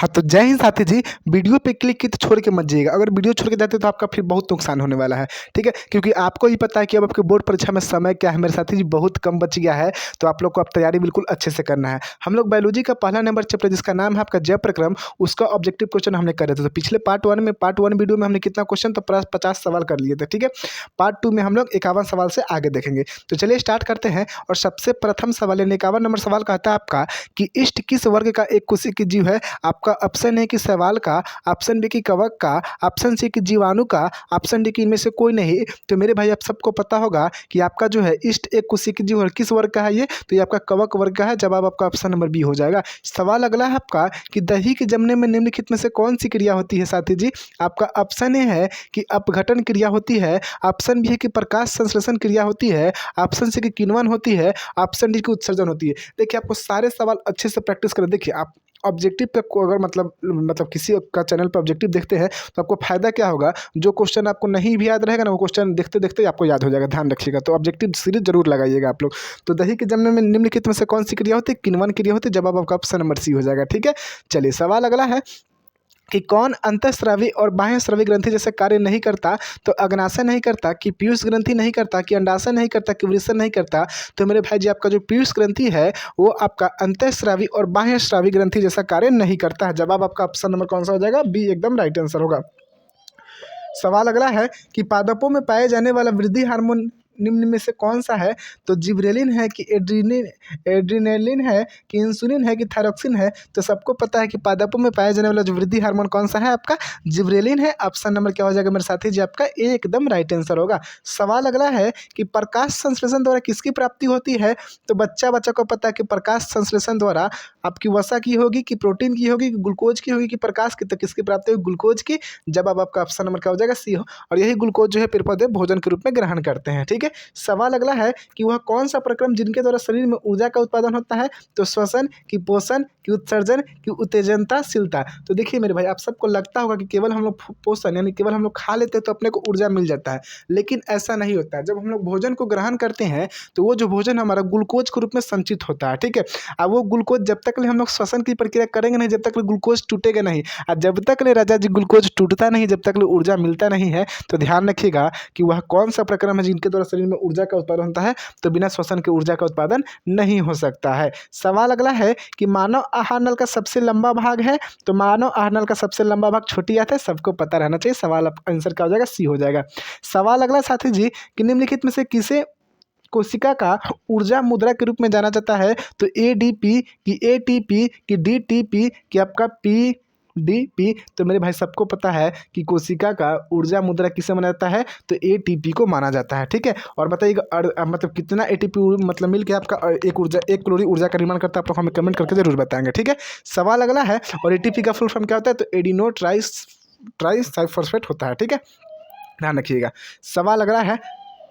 हाँ, तो जय हिंद साथी जी। वीडियो पे क्लिक की तो छोड़ के मत जाइएगा। अगर वीडियो छोड़ के जाते तो आपका फिर बहुत नुकसान होने वाला है, ठीक है? क्योंकि आपको ही पता है कि अब आपके बोर्ड परीक्षा में समय क्या है मेरे साथी जी, बहुत कम बच गया है। तो आप लोग को अब तैयारी बिल्कुल अच्छे से करना है। हम लोग बायोलॉजी का पहला नंबर चैप्टर जिसका नाम है आपका जैव प्रक्रम, उसका ऑब्जेक्टिव क्वेश्चन हमने करे थे। तो पिछले पार्ट 1 वीडियो में हमने कितना क्वेश्चन तो 50 सवाल कर लिए थे, ठीक है? पार्ट 2 में हम लोग 51 सवाल से आगे देखेंगे। तो चलिए स्टार्ट करते हैं। और सबसे प्रथम सवाल यानी 51 नंबर सवाल कहता है आपका कि इष्ट किस वर्ग का एक कोशिकीय जीव है? आपका ऑप्शन है कि शैवाल का, ऑप्शन बी कि कवक का, ऑप्शन सी कि जीवाणु का, ऑप्शन डी कि इनमें से कोई नहीं। तो मेरे भाई आप सबको पता होगा कि आपका जो है इष्ट एक कोशिकीय जीव है, किस वर्ग का है ये? तो ये आपका कवक वर्ग का है। जवाब आपका ऑप्शन नंबर बी हो जाएगा। सवाल अगला है आपका कि दही के जमने में निम्नलिखित में से कौन सी क्रिया होती है साथी जी? आपका ऑप्शन ए है कि अपघटन क्रिया होती है, ऑप्शन बी है कि प्रकाश संश्लेषण क्रिया होती है, ऑप्शन सी कि किण्वन होती है, ऑप्शन डी की उत्सर्जन होती है। देखिए आपको सारे सवाल अच्छे से प्रैक्टिस करें। देखिए आप ऑब्जेक्टिव पे को अगर मतलब किसी का चैनल पर ऑब्जेक्टिव देखते हैं तो आपको फायदा क्या होगा? जो क्वेश्चन आपको नहीं भी याद रहेगा ना, वो क्वेश्चन देखते देखते ही आपको याद हो जाएगा। ध्यान रखिएगा। तो ऑब्जेक्टिव सीरीज जरूर लगाइएगा आप लोग। तो दही के जमने में निम्नलिखित में से कौन सी क्रिया होती है? किण्वन क्रिया होती है। जवाब आपका ऑप्शन नंबर सी हो जाएगा, ठीक है? चलिए सवाल अगला है कि कौन अंतःस्रावी और बाह्यस्रावी ग्रंथि जैसे कार्य नहीं करता? तो अग्नाशय नहीं करता, कि पीयूष ग्रंथि नहीं करता, कि अंडाशय नहीं करता, कि वृषण नहीं करता? तो मेरे भाई जी आपका जो पीयूष ग्रंथि है वो आपका अंतःस्रावी और बाह्यस्रावी ग्रंथि जैसा कार्य नहीं करता है। जवाब आपका ऑप्शन नंबर कौन सा हो जाएगा? बी एकदम राइट आंसर होगा। सवाल अगला है कि पादपों में पाए जाने वाला वृद्धि हार्मोन निम्न में से कौन सा है? तो जिब्रेलिन है, कि एड्रीनेलिन है, कि इंसुलिन है, कि थायरोक्सिन है? तो सबको पता है कि पादपों में पाया जाने वाला जो वृद्धि हार्मोन कौन सा है? आपका जिब्रेलिन है। ऑप्शन नंबर क्या हो जाएगा मेरे साथी जी? आपका ए एकदम राइट आंसर होगा। सवाल अगला है कि प्रकाश संश्लेषण द्वारा किसकी प्राप्ति होती है? तो बच्चा को पता है कि प्रकाश संश्लेषण द्वारा आपकी वसा की होगी, कि प्रोटीन की होगी, कि ग्लूकोज की होगी, कि प्रकाश की? तो किसकी प्राप्ति होगी? ग्लूकोज की। जवाब आपका ऑप्शन नंबर क्या हो जाएगा? सी हो। और यही ग्लूकोज जो है पेड़ पौधे भोजन के रूप में ग्रहण करते हैं, ठीक है? सवाल अगला है कि वह कौन सा प्रक्रम जिनके द्वारा शरीर में ऊर्जा का उत्पादन होता है? तो श्वसन, कि पोषण, कि उत्सर्जन, कि उत्तेजनताशीलता? तो देखिए मेरे भाई आप सबको लगता होगा कि केवल हम लोग पोषण यानी केवल हम लोग खा लेते हैं तो अपने को ऊर्जा मिल जाता है, लेकिन ऐसा नहीं होता है। जब हम लोग भोजन को ग्रहण करते हैं तो वो जो भोजन हमारा ग्लूकोज के रूप में संचित होता है, ठीक है? अब वो ग्लूकोज जब तक हम लोग श्वसन की प्रक्रिया करेंगे नहीं, जब तक ग्लूकोज टूटेगा नहीं, और जब तक राजा जी ग्लूकोज टूटता नहीं, जब तक ऊर्जा मिलता नहीं है, तो ध्यान रखिएगा कि वह कौन सा प्रक्रम है जिनके द्वारा शरीर में ऊर्जा का उत्पादन होता है? तो बिना श्वसन के ऊर्जा का उत्पादन नहीं हो सकता है। सवाल अगला है कि मानव आहार नल का सबसे लंबा भाग है? तो मानव आहार नल का सबसे लंबा भाग छोटी आंत है, सबको पता रहना चाहिए। सवाल आंसर क्या हो जाएगा? सी हो जाएगा। सवाल अगला साथी जी कि निम्नलिखित में से किसे कोशिका का ऊर्जा मुद्रा के रूप में जाना जाता है? तो एडीपी, कि एटीपी, कि डीटीपी, कि आपका पीडीपी? तो मेरे भाई सबको पता है कि कोशिका का ऊर्जा मुद्रा किसे माना जाता है? तो एटीपी को माना जाता है, ठीक है? और बताइएगा मतलब कितना एटीपी मतलब मिल के आपका एक कैलोरी ऊर्जा का निर्माण करता है? आप लोग हमें कमेंट करके जरूर बताएंगे, ठीक है? सवाल अगला है और एटीपी का फुल फॉर्म क्या होता है? तो एडिनो ट्राइसल्फास्फेट होता है, ठीक है? ध्यान रखिएगा। सवाल अगला है,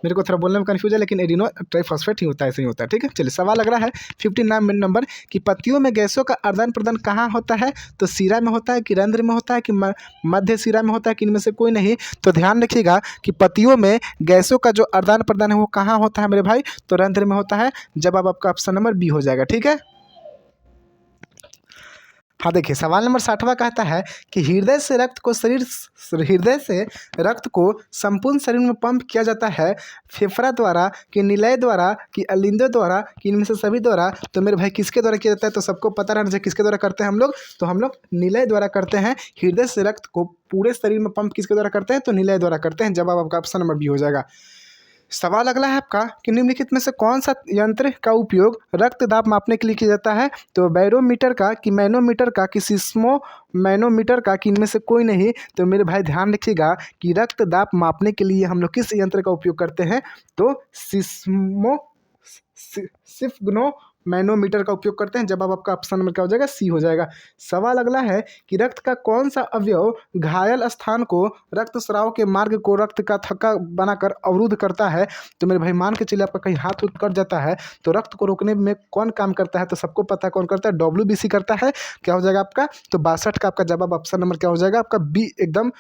मेरे को थोड़ा बोलने में कन्फ्यूज है लेकिन एडिनो ट्राइफॉस्फेट ही होता है, ऐसे ही होता है, ठीक है? चलिए सवाल अगला है 59 नंबर कि पत्तियों में गैसों का आदान प्रदान कहाँ होता है? तो सिरा में होता है, कि रंध्र में होता है, कि मध्य सिरा में होता है, कि इनमें से कोई नहीं? तो ध्यान रखिएगा कि पत्तियों में गैसों का जो आदान प्रदान है वो कहाँ होता है मेरे भाई? तो रंध्र में होता है। जवाब आपका ऑप्शन नंबर बी हो जाएगा, ठीक है? हाँ देखिए सवाल नंबर 60वां कहता है कि हृदय से रक्त को संपूर्ण शरीर में पंप किया जाता है फेफड़ा द्वारा, कि निलय द्वारा, कि अलिंदो द्वारा, कि इनमें से सभी द्वारा? तो मेरे भाई किसके द्वारा किया जाता है? तो सबको पता रहना चाहिए किसके द्वारा करते हैं हम लोग? तो हम लोग निलय द्वारा करते हैं। हृदय से रक्त को पूरे शरीर में पंप किसके द्वारा करते हैं? तो निलय द्वारा करते हैं। जवाब आपका ऑप्शन नंबर बी हो जाएगा। सवाल अगला है आपका कि निम्नलिखित में से कौन सा यंत्र का उपयोग रक्त दाब मापने के लिए किया जाता है? तो बैरोमीटर का, कि मैनोमीटर का, कि सिस्मो मैनोमीटर का, कि इनमें से कोई नहीं? तो मेरे भाई ध्यान रखिएगा कि रक्त दाब मापने के लिए हम लोग किस यंत्र का उपयोग करते हैं? तो सिफ्गनो मैनोमीटर का उपयोग करते हैं। जवाब आपका ऑप्शन नंबर क्या हो जाएगा? सी हो जाएगा। सवाल अगला है कि रक्त का कौन सा अवयव घायल स्थान को रक्त स्राव के मार्ग को रक्त का थक्का बनाकर अवरुद्ध करता है? तो मेरे भाई मान के चलिए आपका कहीं हाथ उठ कट जाता है तो रक्त को रोकने में कौन काम करता है? तो सबको पता है कौन करता है? WBC करता है। क्या हो जाएगा आपका? तो 62 का आपका जवाब ऑप्शन नंबर क्या हो जाएगा? आपका बी एकदम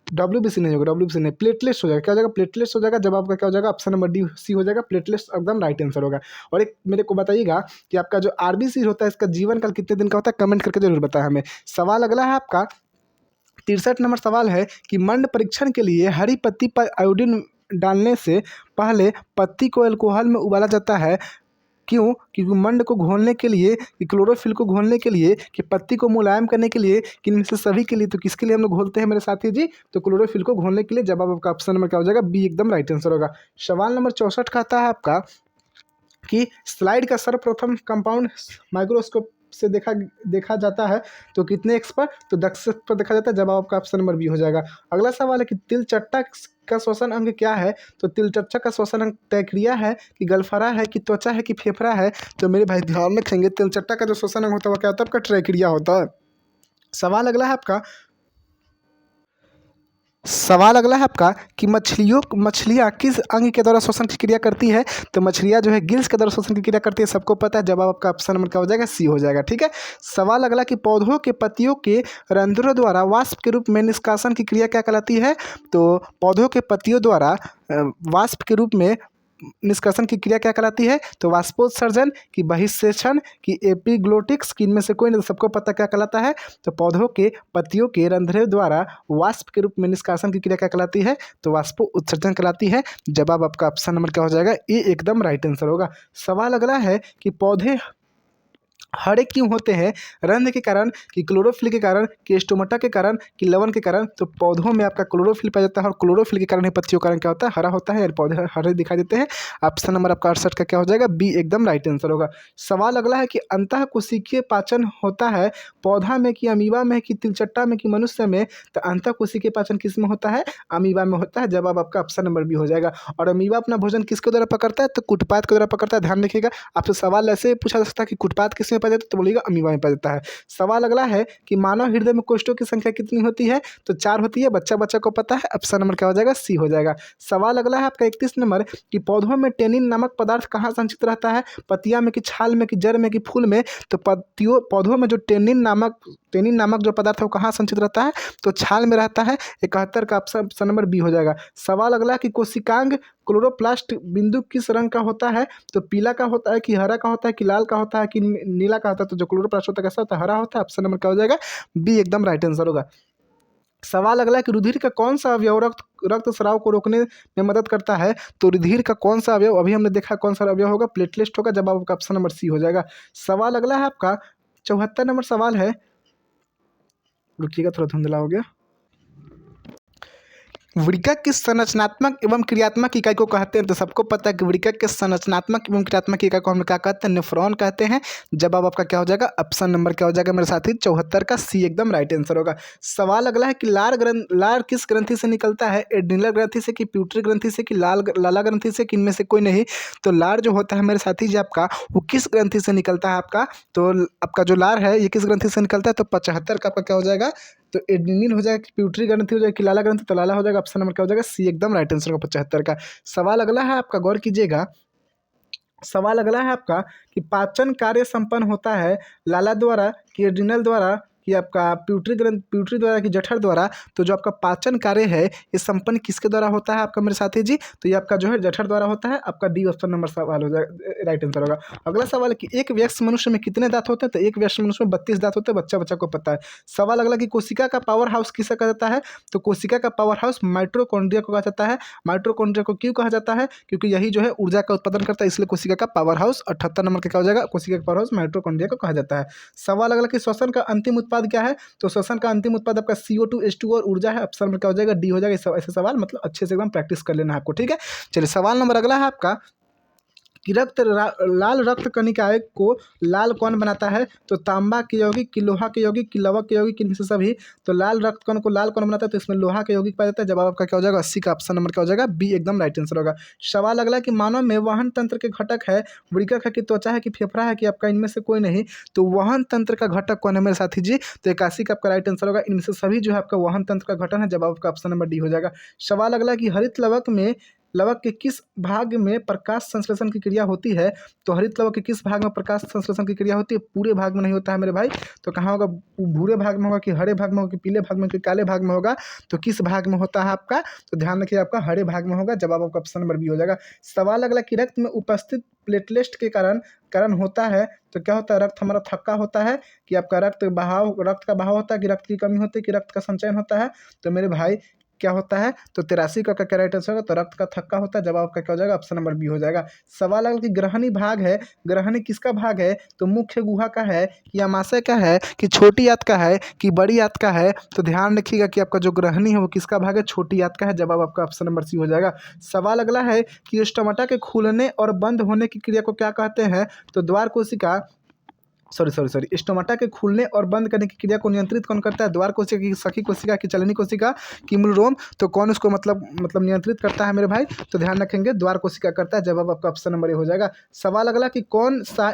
WBC नहीं होगा, WBC नहीं, प्लेटलेट्स हो जाएगा। क्या हो जाएगा? प्लेटलेट्स हो जाएगा। जब आपका क्या हो जाएगा? ऑप्शन नंबर डी सी हो जाएगा, प्लेटलेट्स एकदम राइट आंसर होगा। और एक मेरे को बताइएगा कि आपका जो RBC होता है इसका जीवन काल कितने दिन का होता है? कमेंट करके जरूर बताएं हमें। सवाल अगला है आपका 63 नंबर सवाल है कि मंड परीक्षण के लिए हरी पत्ती पर आयोडीन डालने से पहले पत्ती को अल्कोहल में उबाला जाता है, क्यों? क्योंकि मंड को घोलने के लिए, कि क्लोरोफिल को घोलने के लिए, कि पत्ती को मुलायम करने के लिए, कि इनमें से सभी के लिए? तो किसके लिए हम लोग घोलते हैं मेरे साथी जी? तो क्लोरोफिल को घोलने के लिए। जवाब आपका ऑप्शन नंबर क्या हो जाएगा? बी एकदम राइट आंसर होगा। सवाल नंबर 64 का आता है आपका कि स्लाइड का सर्वप्रथम कंपाउंड माइक्रोस्कोप से देखा जाता है तो कितने एक्स पर? तो 10 पर देखा जाता है। जवाब आपका ऑप्शन नंबर बी हो जाएगा। अगला सवाल है कि तिलचट्टा का श्वसन अंग क्या है? तो तिलचट्टा का श्वसन अंग तैक्रिया है, कि गलफरा है, कि त्वचा है, कि फेफड़ा है? तो मेरे भाई ध्यान रखेंगे, तिलचट्टा का जो श्वसन अंग होता है वो क्या होता है? आपका ट्रैक्रिया होता है। सवाल अगला है आपका कि मछलियाँ किस अंग के द्वारा श्वसन की क्रिया करती है? तो मछलियाँ जो है गिल्स के द्वारा श्वसन की क्रिया करती है, सबको पता है। जवाब आपका ऑप्शन नंबर क्या हो जाएगा? सी हो जाएगा। ठीक है। सवाल अगला कि पौधों के पत्तियों के रंध्रों द्वारा वाष्प के रूप में निष्कासन की क्रिया क्या कहलाती है? तो पौधों के पत्तियों द्वारा वाष्प के रूप में निष्कासन की क्रिया क्या कहलाती है? तो वाष्पोत्सर्जन, की बहिष्सेचन, की एपिग्लोटिक्स, की इनमें से कोई नहीं? तो सबको पता क्या कहलाता है? तो पौधों के पत्तियों के रंध्रों द्वारा वाष्प के रूप में निष्कासन की क्रिया क्या कहलाती है? तो वाष्पोत्सर्जन कहलाती है। जवाब आपका ऑप्शन नंबर क्या हो जाएगा? ए एकदम राइट आंसर होगा। सवाल अगला है कि पौधे हरे क्यों होते हैं? रंध्र के कारण, कि क्लोरोफिल के कारण, कि स्टोमेटा के कारण, कि लवण के कारण? तो पौधों में आपका क्लोरोफिल पाया जाता है और क्लोरोफिल के कारण ही पत्तियों का रंग क्या होता है? हरा होता है, यार पौधे हरे दिखाई देते हैं। ऑप्शन नंबर आपका 68 का क्या हो जाएगा? बी एकदम राइट आंसर होगा। सवाल अगला है कि अंतःकोशिकीय पाचन होता है पौधा में, कि अमीबा में, कि तिलचट्टा में, कि मनुष्य में? तो अंतःकोशिकीय पाचन किस में होता है? अमीबा में होता है। जवाब आपका ऑप्शन नंबर बी हो जाएगा। और अमीबा अपना भोजन किसके द्वारा पकड़ता है? तो कुटपात के द्वारा पकड़ता है। ध्यान रखिएगा, आपसे सवाल ऐसे पूछा जा सकता है कि कुटपात किस में पाया जाता है? तो बोलिएगा अमीबा में पाया जाता है। सवाल अगला है कि मानव हृदय में कोष्ठों की संख्या कितनी होती है? तो 4 होती है। बच्चा को पता है। ऑप्शन नंबर क्या हो जाएगा? सी हो जाएगा। सवाल अगला है आपका 31 नंबर कि पौधों में टेनिन नामक पदार्थ कहाँ संचित रहता है? पत्तियां में, कि छाल में, कि जड़ में, कि फूल में? तो पौधों में जो टेनिन नामक जो पदार्थ है वो कहाँ संचित रहता है? तो छाल में रहता है। 71 का ऑप्शन नंबर बी हो जाएगा। सवाल अगला कि कोशिकांग क्लोरोप्लास्ट बिंदु किस रंग का होता है? तो पीला का होता है, कि हरा का होता है, कि लाल का होता है, कि नीला का होता है? तो जो क्लोरोप्लास्ट होता है कैसा होता है? हरा होता है। ऑप्शन नंबर क्या हो जाएगा? बी एकदम राइट आंसर होगा। सवाल अगला है कि रुधिर का कौन सा अवयव रक्त स्राव को रोकने में मदद करता है? तो रुधिर का कौन सा अवयव, अभी हमने देखा कौन सा अवयव होगा? प्लेटलेट होगा। जवाब आपका ऑप्शन नंबर सी हो जाएगा। सवाल अगला है आपका 74 नंबर सवाल है, रुकिएगा थोड़ा धुंधला हो गया। वृक्क की संरचनात्मक एवं क्रियात्मक इकाई को कहते हैं? तो सबको पता है कि वृक्क के संरचनात्मक एवं क्रियात्मक इकाई को हम क्या कहते हैं? नेफ्रॉन कहते हैं। जवाब आपका क्या हो जाएगा? ऑप्शन नंबर क्या हो जाएगा मेरे साथी? 74 का सी एकदम राइट आंसर होगा। सवाल अगला है कि लार किस ग्रंथि से निकलता है? एड्रिनल ग्रंथि से, कि प्यूटरी ग्रंथि से, कि लाला ग्रंथि से, कि इनमें से कोई नहीं? तो लार जो होता है मेरे साथी जी आपका, वो किस ग्रंथि से निकलता है आपका? तो आपका जो लार है ये किस ग्रंथि से निकलता है? तो 75 का आपका क्या हो जाएगा? तो एड्रिनल हो जाएगा, प्यूटरी ग्रंथि हो जाएगा, कि लाला ग्रंथि? तो लाला हो जाएगा। ऑप्शन नंबर क्या हो जाएगा? सी एकदम राइट आंसर होगा 75 का। सवाल अगला है आपका, गौर कीजिएगा। सवाल अगला है आपका कि पाचन कार्य संपन्न होता है लाला द्वारा, कि एड्रिनल द्वारा, कि आपका प्यूटरी द्वारा, कि जठर द्वारा? तो जो आपका पाचन कार्य है ये संपन्न किसके द्वारा होता है आपका मेरे साथी जी? तो ये आपका जो है जठर द्वारा होता है। आपका डी ऑप्शन नंबर सवाल हो जाएगा, राइट आंसर होगा। अगला सवाल है कि एक वयस्क मनुष्य में कितने दांत होते हैं? तो एक वयस्क मनुष्य में 32 दांत होते हैं। बच्चा को पता है। सवाल अगला कि कोशिका का पावर हाउस किसे कहा जाता है? तो कोशिका का पावर हाउस माइटोकॉन्ड्रिया को कहा जाता है। माइटोकॉन्ड्रिया को क्यों कहा जाता है? क्योंकि यही जो है ऊर्जा का उत्पादन करता है, इसलिए कोशिका का पावर हाउस। 78 नंबर का क्या हो जाएगा? कोशिका का पावर हाउस माइटोकॉन्ड्रिया को कहा जाता है। सवाल अगला कि श्वसन का अंतिम उत्पाद क्या है? तो श्वसन का अंतिम उत्पाद आपका CO2 H2 और ऊर्जा है। ऑप्शन में क्या हो जाएगा? डी हो जाएगा। ऐसे सवाल मतलब अच्छे से एकदम प्रैक्टिस कर लेना है आपको। ठीक है, चलिए सवाल नंबर अगला है आपका कि लाल रक्त कणिकाएं को लाल कौन बनाता है? तो तांबा के यौगिक, कि लोहा के यौगिक, कि लवक के यौगिक, इनमें से सभी? तो लाल रक्त कण को लाल कौन बनाता है? तो इसमें लोहा के यौगिक पाया जाता है। जवाब आपका क्या हो जाएगा? 80 का ऑप्शन नंबर क्या हो जाएगा? बी एकदम राइट आंसर होगा। सवाल अगला कि मानव में वहन तंत्र के घटक है वृक्क है, कि त्वचा है, कि फेफड़ा है, कि आपका इनमें से कोई नहीं? तो वहन तंत्र का घटक कौन है मेरे साथी जी? तो 81 का आपका राइट आंसर होगा। इनमें से सभी जो है आपका वहन तंत्र का गठन है। जवाब आपका ऑप्शन नंबर डी हो जाएगा। सवाल अगला कि हरित लवक में लवक के किस भाग में प्रकाश संश्लेषण की क्रिया होती है? तो हरित लवक के किस भाग में प्रकाश संश्लेषण की क्रिया होती है? पूरे भाग में नहीं होता है मेरे भाई। तो कहाँ होगा? भूरे भाग में होगा कि हरे भाग में होगा कि पीले भाग में कि काले भाग में होगा? तो किस भाग में होता है आपका? तो ध्यान रखिए, आपका हरे भाग में होगा। जवाब आपका ऑप्शन नंबर बी हो जाएगा। सवाल अगला कि रक्त में उपस्थित प्लेटलेट के कारण होता है। तो क्या होता है? रक्त हमारा थक्का होता है कि आपका रक्त का बहाव होता है कि रक्त की कमी होती है कि रक्त का संचयन होता है? तो मेरे भाई क्या होता है? तो 83 का क्या राइट आंसर होगा? तो रक्त का थक्का होता है। जवाब आपका क्या हो जाएगा? ऑप्शन नंबर बी हो जाएगा। सवाल अगला कि ग्रहणी भाग है, ग्रहणी किसका भाग है? तो मुख्य गुहा का है कि अमाशय का है कि छोटी आंत का है कि बड़ी आंत का है? तो ध्यान रखिएगा कि आपका जो ग्रहणी है वो किसका भाग है? छोटी आंत का है। जवाब आपका ऑप्शन नंबर सी हो जाएगा। सवाल अगला है कि स्टोमाटा के खुलने और बंद होने की क्रिया को क्या कहते हैं? तो द्वार कोशिका स्टोमाटा के खुलने और बंद करने की क्रिया को नियंत्रित कौन करता है? द्वार कोशिका की सखी कोशिका की चलनी कोशिका की मूलरोम? तो कौन उसको मतलब नियंत्रित करता है मेरे भाई? तो ध्यान रखेंगे, द्वार कोशिका करता है। जवाब आपका ऑप्शन नंबर ए हो जाएगा। सवाल अगला कि कौन सा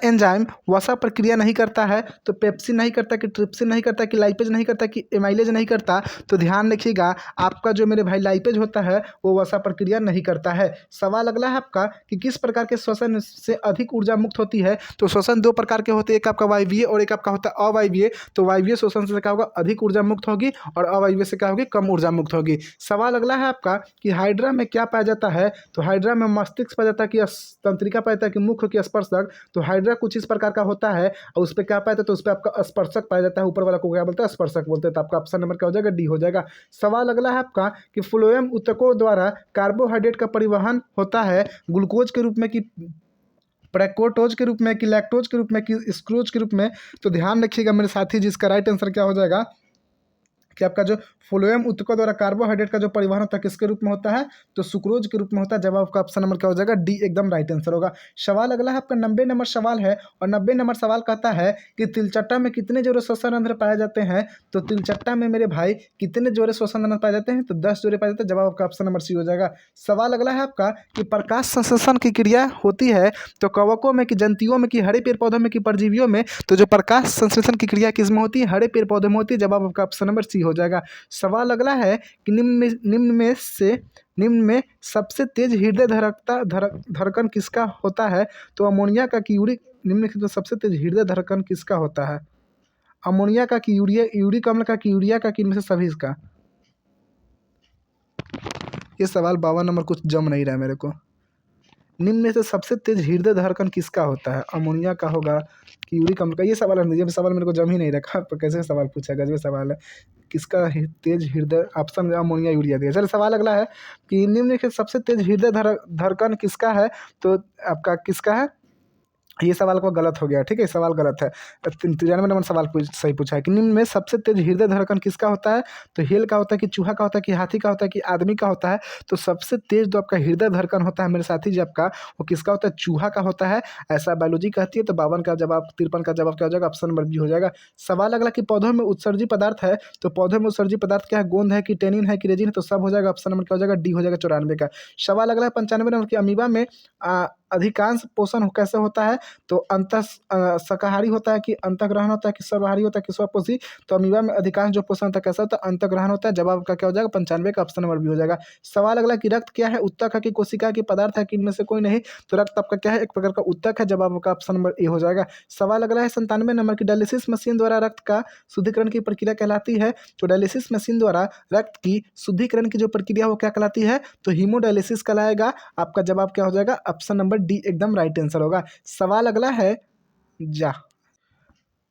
एंजाइम वसा प्रक्रिया नहीं करता है? तो पेप्सिन नहीं करता कि ट्रिप्सिन नहीं करता कि लाइपेज नहीं करता कि एमाइलेज नहीं करता? तो ध्यान रखिएगा, आपका जो मेरे भाई लाइपेज होता है वो वसा प्रक्रिया नहीं करता है। सवाल अगला है आपका कि किस प्रकार के श्वसन से अधिक ऊर्जा मुक्त होती है? तो श्वसन दो प्रकार के होते हैं, एक आपका वायवीय और एक आपका होता है अवायवीय। तो वायवीय श्वसन से क्या होगा? अधिक ऊर्जा मुक्त होगी और अवायवीय से क्या होगी? कम ऊर्जा मुक्त होगी। सवाल अगला है आपका कि हाइड्रा में क्या पाया जाता है? तो हाइड्रा में मस्तिष्क पाया जाता है कि तंत्रिका पाया जाता है कि मुख्य की स्पर्शक? तो हाइड्रा कुछ इस प्रकार का होता है और उस पर क्या पाया जाता है? तो उस पर आपका स्पर्शक पाया जाता है। ऊपर वाला को क्या बोलते हैं? स्पर्शक बोलते हैं। तो आपका ऑप्शन नंबर क्या हो जाएगा? डी हो जाएगा। सवाल अगला है आपका कि फ्लोएम ऊतकों द्वारा कार्बोहाइड्रेट का परिवहन होता है ग्लूकोज के रूप में कि प्रेकोटोज के रूप में कि लैक्टोज के रूप में कि स्क्रूज के रूप में? तो ध्यान रखिएगा मेरे साथी, जिसका राइट आंसर क्या हो जाएगा कि आपका जो फ्लोएम ऊतकों द्वारा कार्बोहाइड्रेट का जो परिवहन होता है किसके रूप में होता है? तो सुक्रोज के रूप में होता है। जवाब आपका ऑप्शन नंबर क्या हो जाएगा? डी एकदम राइट आंसर होगा। सवाल अगला है आपका 90 नंबर सवाल है और 90 नंबर सवाल कहता है कि तिलचट्टा में कितने जोड़े श्वसन रंध्र पाए जाते हैं? तो तिलचट्टा में मेरे भाई कितने जोड़े श्वसन रंध्र पाए जाते हैं? तो 10 जोड़े पाए जाते हैं। जवाब आपका ऑप्शन नंबर सी हो जाएगा। सवाल अगला है आपका कि प्रकाश संश्लेषण की क्रिया होती है तो कवकों में कि जंतुओं में कि हरे पेड़ पौधों में कि परजीवियों में? तो जो प्रकाश संश्लेषण की क्रिया किस में होती है? हरे पेड़ पौधों में होती है। जवाब आपका ऑप्शन नंबर सी हो जाएगा। सवाल अगला है कि निम्न में सबसे तेज हृदय धड़कन किसका होता है? तो अमोनिया का कि निम्न में सबसे तेज हृदय धड़कन किसका होता है? अमोनिया का कि यूरिक अम्ल का कि यूरिया का कि इनमें से सभी का? ये सवाल 52 नंबर कुछ जम नहीं रहा है मेरे को। निम्न में से सबसे तेज हृदय धड़कन किसका होता है? अमोनिया का होगा कि यूरिक अम्ल का? ये सवाल मेरे को जम ही नहीं रखा। तो कैसे सवाल पूछा? गजब सवाल है। किसका तेज हृदय? ऑप्शन अमोनिया यूरिया दिया। चलिए सवाल अगला है कि निम्न में सबसे तेज हृदय धड़कन किसका है? तो आपका किसका है? ये सवाल को गलत हो गया, ठीक है, सवाल गलत है। 93 नंबर सवाल सही पूछा है कि निम्न में सबसे तेज हृदय धड़कन किसका होता है? तो हेल का होता है कि चूहा का होता है कि हाथी का होता है कि आदमी का होता है? तो सबसे तेज जो आपका हृदय धड़कन होता है मेरे साथी जी आपका, वो किसका होता है? चूहा का होता है, ऐसा बायोलॉजी कहती है। तो 52 का जवाब 53 का जवाब क्या हो जाएगा? ऑप्शन नंबर बी हो जाएगा। सवाल अगला कि पौधों में उत्सर्जी पदार्थ है तो पौधों में उत्सर्जी पदार्थ क्या है? गोंद है कि टेनिन है कि रेजिन है? तो सब हो जाएगा। ऑप्शन नंबर क्या हो जाएगा? डी हो जाएगा 94 का। सवाल अगला है 95 नंबर की अमीबा में अधिकांश पोषण कैसे होता है? तो शाकाहारी होता है कि अंतःग्रहण होता है कि सर्वहारी होता है कि स्वपोषी? तो अमीबा में अधिकांश जो पोषण होता है कैसा होता है? अंतःग्रहण होता है। जवाब का क्या हो जाएगा? 95 का ऑप्शन नंबर बी हो जाएगा। सवाल अगला कि रक्त क्या है? उत्तक है कि कोशिका की पदार्थ है कि इनमें से कोई नहीं? तो रक्त आपका क्या है? एक प्रकार का उत्तक है। जवाब का ऑप्शन नंबर ए हो जाएगा। सवाल अगला है 97 नंबर की डायलिसिस मशीन द्वारा रक्त का शुद्धिकरण की प्रक्रिया कहलाती है। तो डायलिसिस मशीन द्वारा रक्त की शुद्धिकरण की जो प्रक्रिया वो क्या कहलाती है? तो हीमोडायलिसिस कहलाएगा। आपका जवाब क्या हो जाएगा? ऑप्शन नंबर डी एकदम राइट आंसर होगा। सवाल अगला है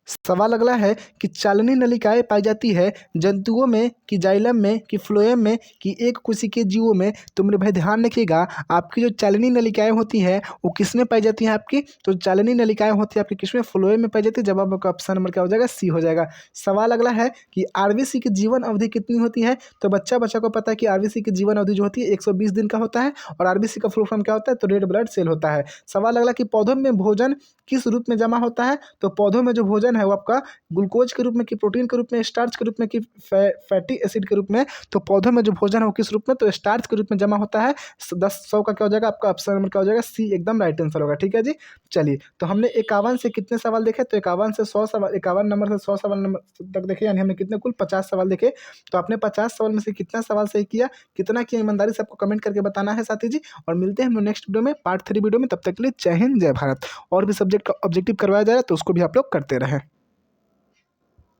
सवाल अगला है कि चालनी नलिकाएं पाई जाती है जंतुओं में कि जाइलम में कि फ्लोएम में कि एक कोशिकीय जीवों में? तो मेरे भाई ध्यान रखिएगा, आपकी जो चालनी नलिकाएं होती हैं वो किस में पाई जाती हैं आपकी? तो चालनी नलिकाएं होती है आपकी किस में? फ्लोएम में पाई जाती है। जवाब आपका ऑप्शन नंबर क्या हो जाएगा? सी हो जाएगा। सवाल अगला है कि आरबीसी की जीवन अवधि कितनी होती है? तो बच्चा को पता है कि आरबीसी की जीवन अवधि जो होती है 120 दिन का होता है और आरबीसी का फुल फॉर्म क्या होता है? तो रेड ब्लड सेल होता है। सवाल अगला कि पौधों में भोजन किस रूप में जमा होता है? तो पौधों में जो भोजन भोजन है वो आपका ग्लूकोज के रूप में कि प्रोटीन के रूप में, स्टार्च के रूप में कि फैटी एसिड के रूप में। तो पौधों में जो भोजन है वो किस रूप में, तो स्टार्च के रूप में जमा होता है। 10 100 का क्या हो जाएगा आपका ऑप्शन नंबर क्या हो जाएगा, सी एकदम राइट आंसर होगा। ठीक है जी। चलिए, तो हमने 51 से कितने सवाल देखे, तो 51 से 100 सवाल, 51 नंबर से 100 सवाल नंबर तक देखे, यानी हमने कितने कुल 50 सवाल देखे। तो आपने 50 सवाल में से कितना सवाल सही किया, कितना किया, ईमानदारी से आपको कमेंट करके बताना है साथी जी। और मिलते हैं हम लोग नेक्स्ट वीडियो में, पार्ट 3 वीडियो में। तब तक के लिए जय हिंद जय भारत। और भी सब्जेक्ट का ऑब्जेक्टिव करवाया जा रहा है तो उसको भी आप लोग करते रहें।